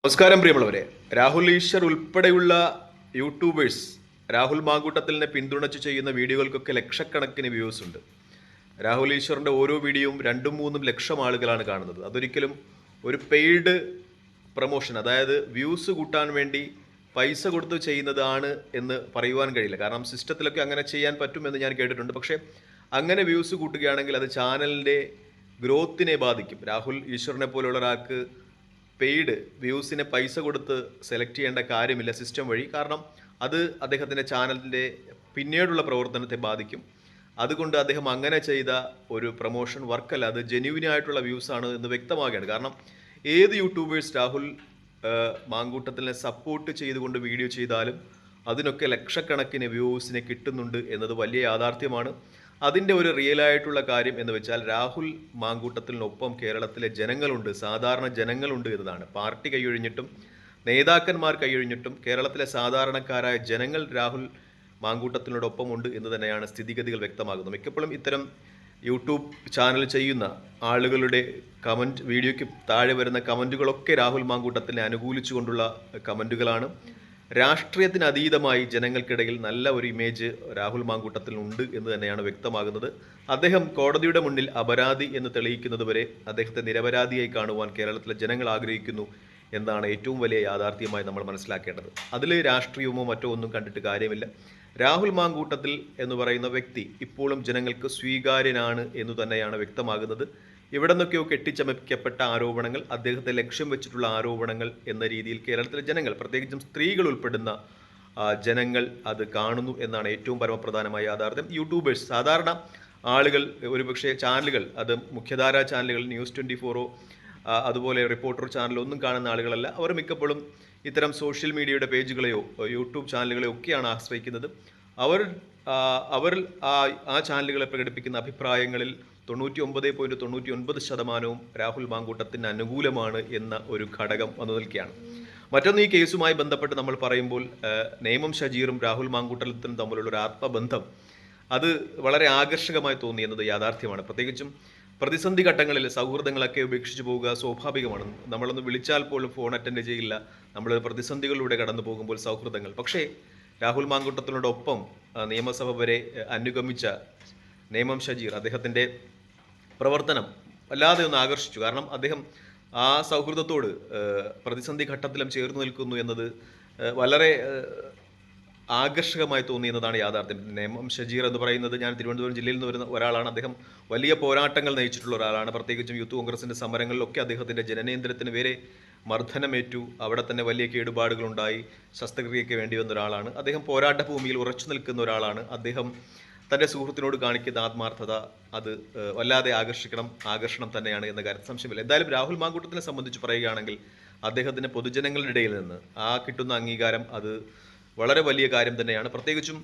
നമസ്കാരം പ്രിയമുള്ളവരെ. രാഹുൽ ഈശ്വർ ഉൾപ്പെടെയുള്ള യൂട്യൂബേഴ്സ് രാഹുൽ മാങ്കൂട്ടത്തിലിനെ പിന്തുണച്ച് ചെയ്യുന്ന വീഡിയോകൾക്കൊക്കെ ലക്ഷക്കണക്കിന് വ്യൂസ് ഉണ്ട്. രാഹുൽ ഈശ്വറിൻ്റെ ഓരോ വീഡിയോയും 2-3 ലക്ഷം ആളുകളാണ് കാണുന്നത്. അതൊരിക്കലും ഒരു പെയ്ഡ് പ്രൊമോഷൻ, അതായത് വ്യൂസ് കൂട്ടാൻ വേണ്ടി പൈസ കൊടുത്ത് ചെയ്യുന്നതാണ് എന്ന് പറയുവാൻ കഴിയില്ല. കാരണം സിസ്റ്റത്തിലൊക്കെ അങ്ങനെ ചെയ്യാൻ പറ്റുമെന്ന് ഞാൻ കേട്ടിട്ടുണ്ട്. പക്ഷേ അങ്ങനെ വ്യൂസ് കൂട്ടുകയാണെങ്കിൽ അത് ചാനലിൻ്റെ ഗ്രോത്തിനെ ബാധിക്കും. രാഹുൽ ഈശ്വറിനെ പോലുള്ള ഒരാൾക്ക് പെയ്ഡ് വ്യൂസിനെ പൈസ കൊടുത്ത് സെലക്ട് ചെയ്യേണ്ട കാര്യമില്ല സിസ്റ്റം വഴി. കാരണം അത് അദ്ദേഹത്തിൻ്റെ ചാനലിൻ്റെ പിന്നീടുള്ള പ്രവർത്തനത്തെ ബാധിക്കും. അതുകൊണ്ട് അദ്ദേഹം അങ്ങനെ ചെയ്ത ഒരു പ്രൊമോഷൻ വർക്കല്ല, അത് ജെന്യുവിനായിട്ടുള്ള വ്യൂസാണ് എന്ന് വ്യക്തമാകുകയാണ്. കാരണം ഏത് യൂട്യൂബേഴ്സ് രാഹുൽ മാങ്കൂട്ടത്തിനെ സപ്പോർട്ട് ചെയ്തുകൊണ്ട് വീഡിയോ ചെയ്താലും അതിനൊക്കെ ലക്ഷക്കണക്കിന് വ്യൂസിനെ കിട്ടുന്നുണ്ട് എന്നത് വലിയ യാഥാർത്ഥ്യമാണ്. അതിൻ്റെ ഒരു റിയലായിട്ടുള്ള കാര്യം എന്ന് വെച്ചാൽ രാഹുൽ മാങ്കൂട്ടത്തിനൊപ്പം കേരളത്തിലെ ജനങ്ങളുണ്ട്, സാധാരണ ജനങ്ങളുണ്ട് എന്നതാണ്. പാർട്ടി കൈയൊഴിഞ്ഞിട്ടും നേതാക്കന്മാർ കൈയൊഴിഞ്ഞിട്ടും കേരളത്തിലെ സാധാരണക്കാരായ ജനങ്ങൾ രാഹുൽ മാങ്കൂട്ടത്തിനോടൊപ്പം ഉണ്ട് എന്ന് തന്നെയാണ് സ്ഥിതിഗതികൾ വ്യക്തമാകുന്നത്. മിക്കപ്പോഴും ഇത്തരം യൂട്യൂബ് ചാനൽ ചെയ്യുന്ന ആളുകളുടെ കമൻറ്റ് വീഡിയോയ്ക്ക് താഴെ വരുന്ന കമൻറ്റുകളൊക്കെ രാഹുൽ മാങ്കൂട്ടത്തിനെ അനുകൂലിച്ചുകൊണ്ടുള്ള കമൻറ്റുകളാണ്. രാഷ്ട്രീയത്തിന് അതീതമായി ജനങ്ങൾക്കിടയിൽ നല്ല ഒരു ഇമേജ് രാഹുൽ മാങ്കൂട്ടത്തിനുണ്ട് എന്ന് തന്നെയാണ് വ്യക്തമാകുന്നത്. അദ്ദേഹം കോടതിയുടെ മുന്നിൽ അപരാധി എന്ന് തെളിയിക്കുന്നതുവരെ അദ്ദേഹത്തെ നിരപരാധിയായി കാണുവാൻ കേരളത്തിലെ ജനങ്ങൾ ആഗ്രഹിക്കുന്നു എന്നാണ് ഏറ്റവും വലിയ യാഥാർത്ഥ്യമായി നമ്മൾ മനസ്സിലാക്കേണ്ടത്. അതിൽ രാഷ്ട്രീയമോ മറ്റോ ഒന്നും കണ്ടിട്ട് കാര്യമില്ല. രാഹുൽ മാങ്കൂട്ടത്തിൽ എന്ന് പറയുന്ന വ്യക്തി ഇപ്പോഴും ജനങ്ങൾക്ക് സ്വീകാര്യനാണ് എന്ന് തന്നെയാണ് വ്യക്തമാകുന്നത്. ഇവിടെ നിന്നൊക്കെയോ കെട്ടിച്ചമയ്ക്കപ്പെട്ട ആരോപണങ്ങൾ, അദ്ദേഹത്തെ ലക്ഷ്യം വെച്ചിട്ടുള്ള ആരോപണങ്ങൾ എന്ന രീതിയിൽ കേരളത്തിലെ ജനങ്ങൾ, പ്രത്യേകിച്ചും സ്ത്രീകൾ ഉൾപ്പെടുന്ന ജനങ്ങൾ അത് കാണുന്നു എന്നാണ് ഏറ്റവും പരമപ്രധാനമായ യാഥാർത്ഥ്യം. യൂട്യൂബേഴ്സ്, സാധാരണ ആളുകൾ, ഒരുപക്ഷെ ചാനലുകൾ, അത് മുഖ്യധാരാ ചാനലുകൾ, ന്യൂസ് 24 അതുപോലെ റിപ്പോർട്ടർ ചാനലോ ഒന്നും കാണുന്ന ആളുകളല്ല. അവർ മിക്കപ്പോഴും ഇത്തരം സോഷ്യൽ മീഡിയയുടെ പേജുകളെയോ യൂട്യൂബ് ചാനലുകളെയോ ഒക്കെയാണ് ആശ്രയിക്കുന്നത്. അവർ അവർ ആ ചാനലുകളെ പ്രകടിപ്പിക്കുന്ന അഭിപ്രായങ്ങളിൽ 99.99% രാഹുൽ മാങ്കൂട്ടത്തിന് അനുകൂലമാണ് എന്ന ഒരു ഘടകം വന്നു നിൽക്കുകയാണ്. മറ്റൊന്ന്, ഈ കേസുമായി ബന്ധപ്പെട്ട് നമ്മൾ പറയുമ്പോൾ നേമം ഷജീറും രാഹുൽ മാങ്കൂട്ടത്തിലും തമ്മിലുള്ള ഒരു ആത്മബന്ധം അത് വളരെ ആകർഷകമായി തോന്നി എന്നത് യാഥാർത്ഥ്യമാണ്. പ്രത്യേകിച്ചും പ്രതിസന്ധി ഘട്ടങ്ങളിൽ സൗഹൃദങ്ങളൊക്കെ ഉപേക്ഷിച്ച് പോവുക സ്വാഭാവികമാണ്. നമ്മളൊന്ന് വിളിച്ചാൽ പോലും ഫോൺ അറ്റൻഡ് ചെയ്യില്ല. നമ്മൾ പ്രതിസന്ധികളിലൂടെ കടന്നു പോകുമ്പോൾ സൗഹൃദങ്ങൾ. പക്ഷേ രാഹുൽ മാങ്കൂട്ടത്തിനോടൊപ്പം നിയമസഭ വരെ അനുഗമിച്ച നേമം ഷജീർ, അദ്ദേഹത്തിൻ്റെ പ്രവർത്തനം വല്ലാതെ ഒന്ന് ആകർഷിച്ചു. കാരണം അദ്ദേഹം ആ സൗഹൃദത്തോട് പ്രതിസന്ധി ഘട്ടത്തിലും ചേർന്ന് നിൽക്കുന്നു എന്നത് വളരെ ആകർഷകമായി തോന്നി എന്നതാണ് യാഥാർത്ഥ്യം. നേമം ഷജീർ എന്ന് പറയുന്നത്, ഞാൻ തിരുവനന്തപുരം ജില്ലയിൽ നിന്ന് വരുന്ന ഒരാളാണ്. അദ്ദേഹം വലിയ പോരാട്ടങ്ങൾ നയിച്ചിട്ടുള്ള ഒരാളാണ്. പ്രത്യേകിച്ചും യൂത്ത് കോൺഗ്രസിൻ്റെ സമരങ്ങളിലൊക്കെ അദ്ദേഹത്തിൻ്റെ ജനനേന്ദ്രത്തിന് വരെ മർദ്ദനമേറ്റു. അവിടെ തന്നെ വലിയ കേടുപാടുകളുണ്ടായി, ശസ്ത്രക്രിയയ്ക്ക് വേണ്ടി വന്ന ഒരാളാണ്. അദ്ദേഹം പോരാട്ട ഭൂമിയിൽ ഉറച്ചു നിൽക്കുന്ന ഒരാളാണ്. അദ്ദേഹം തൻ്റെ സുഹൃത്തിനോട് കാണിക്കുന്ന ആത്മാർത്ഥത അത് വല്ലാതെ ആകർഷണം തന്നെയാണ് എന്ന കാര്യത്തിൽ സംശയമില്ല. എന്തായാലും രാഹുൽ മാങ്കൂട്ടത്തിനെ സംബന്ധിച്ച് പറയുകയാണെങ്കിൽ അദ്ദേഹത്തിന് പൊതുജനങ്ങളുടെ ഇടയിൽ നിന്ന് കിട്ടുന്ന അംഗീകാരം അത് വളരെ വലിയ കാര്യം തന്നെയാണ്. പ്രത്യേകിച്ചും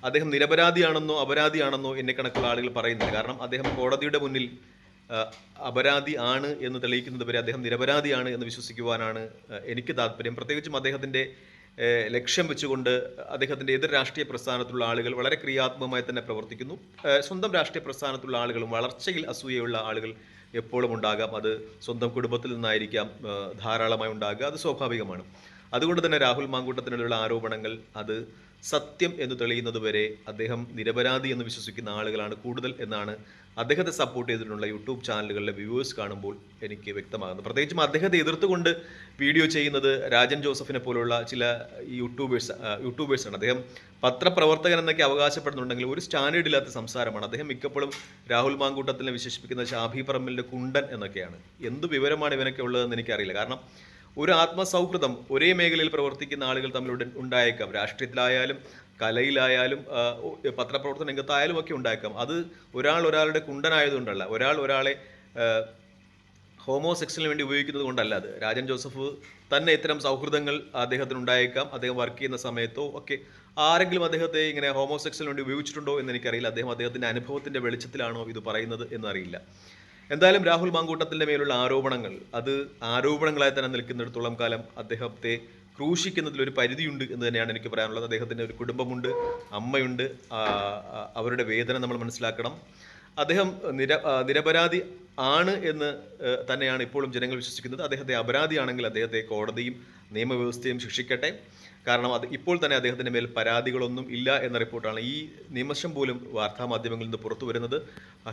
അദ്ദേഹം നിരപരാധിയാണെന്നോ അപരാധിയാണെന്നോ എന്നെ കണക്കുള്ള ആളുകൾ പറയുന്നില്ല. കാരണം അദ്ദേഹം കോടതിയുടെ മുന്നിൽ അപരാധി ആണ് എന്ന് തെളിയിക്കുന്നത് വരെ അദ്ദേഹം നിരപരാധിയാണ് എന്ന് വിശ്വസിക്കുവാനാണ് എനിക്ക് താല്പര്യം. പ്രത്യേകിച്ചും അദ്ദേഹത്തിൻ്റെ ലക്ഷ്യം വെച്ചുകൊണ്ട് അദ്ദേഹത്തിൻ്റെ എതിർ രാഷ്ട്രീയ പ്രസ്ഥാനത്തുള്ള ആളുകൾ വളരെ ക്രിയാത്മകമായി തന്നെ പ്രവർത്തിക്കുന്നു. സ്വന്തം രാഷ്ട്രീയ പ്രസ്ഥാനത്തുള്ള ആളുകളും വളർച്ചയിൽ അസൂയുള്ള ആളുകൾ എപ്പോഴും ഉണ്ടാകാം. അത് സ്വന്തം കുടുംബത്തിൽ നിന്നായിരിക്കാം ധാരാളമായി ഉണ്ടാകുക, അത് സ്വാഭാവികമാണ്. അതുകൊണ്ട് തന്നെ രാഹുൽ മാങ്കൂട്ടത്തിനുള്ള ആരോപണങ്ങൾ അത് സത്യം എന്ന് തെളിയുന്നതുവരെ അദ്ദേഹം നിരപരാധി എന്ന് വിശ്വസിക്കുന്ന ആളുകളാണ് കൂടുതൽ എന്നാണ് അദ്ദേഹത്തെ സപ്പോർട്ട് ചെയ്തിട്ടുള്ള യൂട്യൂബ് ചാനലുകളിലെ വ്യൂവേഴ്സ് കാണുമ്പോൾ എനിക്ക് വ്യക്തമാകുന്നത്. പ്രത്യേകിച്ചും അദ്ദേഹത്തെ എതിർത്തുകൊണ്ട് വീഡിയോ ചെയ്യുന്നത് രാജൻ ജോസഫിനെ പോലുള്ള ചില യൂട്യൂബേഴ്സാണ്. അദ്ദേഹം പത്രപ്രവർത്തകൻ എന്നൊക്കെ അവകാശപ്പെടുന്നുണ്ടെങ്കിൽ ഒരു സ്റ്റാൻഡേർഡ് ഇല്ലാത്ത സംസാരമാണ്. അദ്ദേഹം മിക്കപ്പോഴും രാഹുൽ മാങ്കൂട്ടത്തിനെ വിശേഷിപ്പിക്കുന്ന ഷാഫി പറമ്പിലിൻ്റെ കുണ്ടൻ എന്നൊക്കെയാണ്. എന്ത് വിവരമാണ് ഇവനൊക്കെ ഉള്ളതെന്ന് എനിക്കറിയില്ല. കാരണം ഒരു ആത്മസൗഹൃദം ഒരേ മേഖലയിൽ പ്രവർത്തിക്കുന്ന ആളുകൾ തമ്മിൽ ഉണ്ടായേക്കാം. രാഷ്ട്രീയത്തിലായാലും കലയിലായാലും പത്രപ്രവർത്തന രംഗത്തായാലും ഒക്കെ ഉണ്ടായേക്കാം. അത് ഒരാളുടെ കുണ്ടനായതുകൊണ്ടല്ല, ഒരാളെ ഹോമോസെക്സിന് വേണ്ടി ഉപയോഗിക്കുന്നത് കൊണ്ടല്ല. അത് രാജൻ ജോസഫ് തന്നെ ഇത്തരം സൗഹൃദങ്ങൾ അദ്ദേഹത്തിന് ഉണ്ടായേക്കാം. അദ്ദേഹം വർക്ക് ചെയ്യുന്ന സമയത്തോ ഒക്കെ ആരെങ്കിലും അദ്ദേഹത്തെ ഇങ്ങനെ ഹോമോസെക്സിന് വേണ്ടി ഉപയോഗിച്ചിട്ടുണ്ടോ എന്ന് എനിക്കറിയില്ല. അദ്ദേഹത്തിൻ്റെ അനുഭവത്തിൻ്റെ വെളിച്ചത്തിലാണോ ഇത് പറയുന്നത് എന്നറിയില്ല. എന്തായാലും രാഹുൽ മാങ്കൂട്ടത്തിൻ്റെ മേലുള്ള ആരോപണങ്ങൾ അത് ആരോപണങ്ങളായി തന്നെ നിൽക്കുന്നിടത്തോളം കാലം അദ്ദേഹത്തെ ക്രൂശിക്കുന്നതിലൊരു പരിധിയുണ്ട് എന്ന് തന്നെയാണ് എനിക്ക് പറയാനുള്ളത്. അദ്ദേഹത്തിൻ്റെ ഒരു കുടുംബമുണ്ട്, അമ്മയുണ്ട്. അവരുടെ വേദന നമ്മൾ മനസ്സിലാക്കണം. അദ്ദേഹം നിരപരാധി ആണ് എന്ന് തന്നെയാണ് ഇപ്പോഴും ജനങ്ങൾ വിശ്വസിക്കുന്നത്. അദ്ദേഹത്തെ അപരാധിയാണെങ്കിൽ അദ്ദേഹത്തെ കോടതിയും നിയമവ്യവസ്ഥയും ശിക്ഷിക്കട്ടെ. കാരണം ഇപ്പോൾ തന്നെ അദ്ദേഹത്തിൻ്റെ മേൽ പരാതികളൊന്നും ഇല്ല എന്ന റിപ്പോർട്ടാണ് ഈ നിമിഷം പോലും വാർത്താമാധ്യമങ്ങളിൽ നിന്ന് പുറത്തു വരുന്നത്.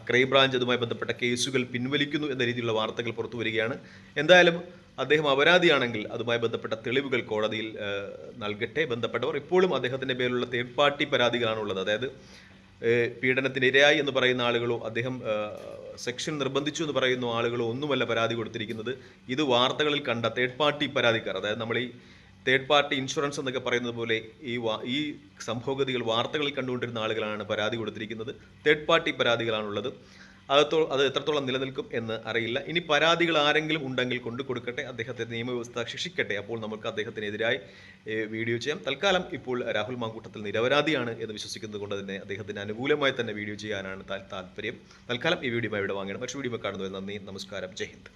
ക്രൈംബ്രാഞ്ച് അതുമായി ബന്ധപ്പെട്ട കേസുകൾ പിൻവലിക്കുന്നു എന്ന രീതിയിലുള്ള വാർത്തകൾ പുറത്തു വരികയാണ്. എന്തായാലും അദ്ദേഹം അപരാധിയാണെങ്കിൽ അതുമായി ബന്ധപ്പെട്ട തെളിവുകൾ കോടതിയിൽ നൽകട്ടെ ബന്ധപ്പെട്ടവർ. ഇപ്പോഴും അദ്ദേഹത്തിൻ്റെ പേരിലുള്ള തേർഡ് പാർട്ടി പരാതികളാണുള്ളത്. അതായത് പീഡനത്തിന് ഇരയായി എന്ന് പറയുന്ന ആളുകളോ അദ്ദേഹം സെക്ഷൻ നിർബന്ധിച്ചു എന്ന് പറയുന്ന ആളുകളോ ഒന്നുമല്ല പരാതി കൊടുത്തിരിക്കുന്നത്. ഇത് വാർത്തകളിൽ കണ്ട തേർഡ് പാർട്ടി പരാതിക്കാർ, അതായത് നമ്മൾ ഈ തേർഡ് പാർട്ടി ഇൻഷുറൻസ് എന്നൊക്കെ പറയുന്നത് പോലെ ഈ സംഭവഗതികൾ വാർത്തകളിൽ കണ്ടുകൊണ്ടിരുന്ന ആളുകളാണ് പരാതി കൊടുത്തിരിക്കുന്നത്. തേർഡ് പാർട്ടി പരാതികളാണുള്ളത്. അത് എത്രത്തോളം നിലനിൽക്കും എന്ന് അറിയില്ല. ഇനി പരാതികൾ ആരെങ്കിലും ഉണ്ടെങ്കിൽ കൊടുക്കട്ടെ, അദ്ദേഹത്തെ നിയമവ്യവസ്ഥ ശിക്ഷിക്കട്ടെ. അപ്പോൾ നമുക്ക് അദ്ദേഹത്തിനെതിരായി വീഡിയോ ചെയ്യാം. തൽക്കാലം ഇപ്പോൾ രാഹുൽ മാങ്കൂട്ടത്തിൽ നിരപരാധിയാണ് എന്ന് വിശ്വസിക്കുന്നത് കൊണ്ട് തന്നെ അദ്ദേഹത്തിന് അനുകൂലമായി തന്നെ വീഡിയോ ചെയ്യാനാണ് താല്പര്യം. തൽക്കാലം ഈ വീഡിയോ ഇവിടെ വാങ്ങണം. മറ്റു വീഡിയോ കാണുന്നത്. നന്ദി, നമസ്കാരം, ജയ് ഹിന്ദ്.